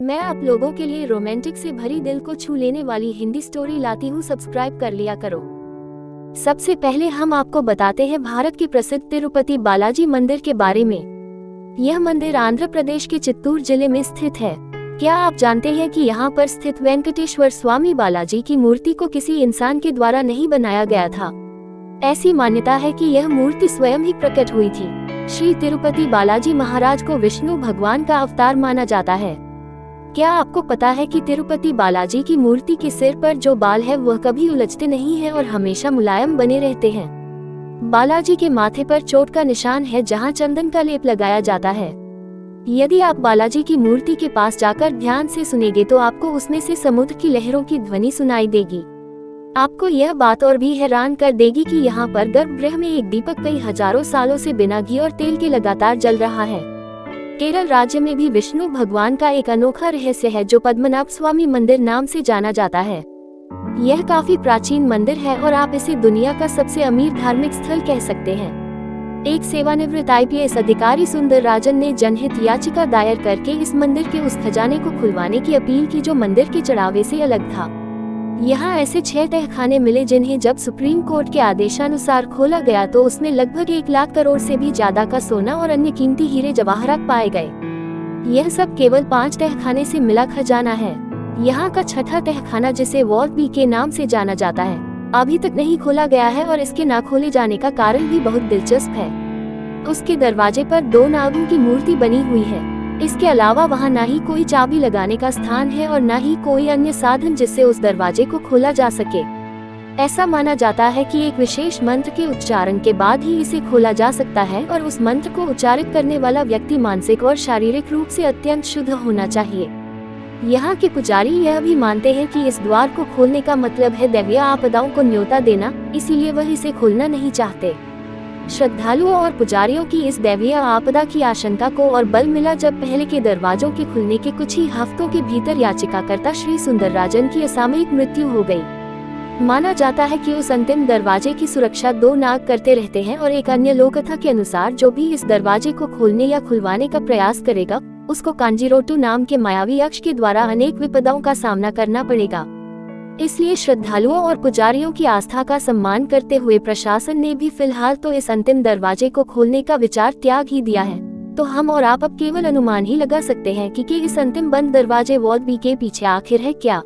मैं आप लोगों के लिए रोमांटिक से भरी दिल को छू लेने वाली हिंदी स्टोरी लाती हूँ। सब्सक्राइब कर लिया करो। सबसे पहले हम आपको बताते हैं भारत के प्रसिद्ध तिरुपति बालाजी मंदिर के बारे में। यह मंदिर आंध्र प्रदेश के चित्तूर जिले में स्थित है। क्या आप जानते हैं कि यहाँ पर स्थित वेंकटेश्वर स्वामी बालाजी की मूर्ति को किसी इंसान के द्वारा नहीं बनाया गया था। ऐसी मान्यता है कि यह मूर्ति स्वयं ही प्रकट हुई थी। श्री तिरुपति बालाजी महाराज को विष्णु भगवान का अवतार माना जाता है। क्या आपको पता है कि तिरुपति बालाजी की मूर्ति के सिर पर जो बाल है वह कभी उलझते नहीं है और हमेशा मुलायम बने रहते हैं। बालाजी के माथे पर चोट का निशान है जहां चंदन का लेप लगाया जाता है। यदि आप बालाजी की मूर्ति के पास जाकर ध्यान से सुनेंगे तो आपको उसमें से समुद्र की लहरों की ध्वनि सुनाई देगी। आपको यह बात और भी हैरान कर देगी कि यहाँ पर गर्भगृह में एक दीपक कई हजारों सालों से बिना घी और तेल के लगातार जल रहा है। केरल राज्य में भी विष्णु भगवान का एक अनोखा रहस्य है जो पद्मनाभ स्वामी मंदिर नाम से जाना जाता है। यह काफी प्राचीन मंदिर है और आप इसे दुनिया का सबसे अमीर धार्मिक स्थल कह सकते हैं। एक सेवानिवृत्त IPS अधिकारी सुंदर राजन ने जनहित याचिका दायर करके इस मंदिर के उस खजाने को खुलवाने की अपील की जो मंदिर के चढ़ावे से अलग था। यहाँ ऐसे 6 तहखाने मिले जिन्हें जब सुप्रीम कोर्ट के आदेशानुसार खोला गया तो उसमें लगभग 1 लाख करोड़ से भी ज्यादा का सोना और अन्य कीमती हीरे जवाहरात पाए गए। यह सब केवल 5 तहखाने से मिला खजाना है। यहाँ का छठा तहखाना जिसे वॉल्ट बी के नाम से जाना जाता है अभी तक नहीं खोला गया है और इसके न खोले जाने का कारण भी बहुत दिलचस्प है। उसके दरवाजे पर 2 नागों की मूर्ति बनी हुई है। इसके अलावा वहाँ न ही कोई चाबी लगाने का स्थान है और न ही कोई अन्य साधन जिससे उस दरवाजे को खोला जा सके। ऐसा माना जाता है कि एक विशेष मंत्र के उच्चारण के बाद ही इसे खोला जा सकता है और उस मंत्र को उच्चारित करने वाला व्यक्ति मानसिक और शारीरिक रूप से अत्यंत शुद्ध होना चाहिए। यहाँ के पुजारी यह भी मानते हैं कि इस द्वार को खोलने का मतलब है दैवीय आपदाओं को न्योता देना, इसीलिए वह इसे खोलना नहीं चाहते। श्रद्धालुओं और पुजारियों की इस दैवीय आपदा की आशंका को और बल मिला जब पहले के दरवाजों के खुलने के कुछ ही हफ्तों के भीतर याचिकाकर्ता श्री सुंदरराजन की असामयिक मृत्यु हो गई। माना जाता है कि उस अंतिम दरवाजे की सुरक्षा 2 नाग करते रहते हैं और एक अन्य लोककथा के अनुसार जो भी इस दरवाजे को खोलने या खुलवाने का प्रयास करेगा उसको कांजीरोटू नाम के मायावी यक्ष के द्वारा अनेक विपदाओं का सामना करना पड़ेगा। इसलिए श्रद्धालुओं और पुजारियों की आस्था का सम्मान करते हुए प्रशासन ने भी फिलहाल तो इस अंतिम दरवाजे को खोलने का विचार त्याग ही दिया है। तो हम और आप अब केवल अनुमान ही लगा सकते हैं कि इस अंतिम बंद दरवाजे वॉल्ट बी के पीछे आखिर है क्या।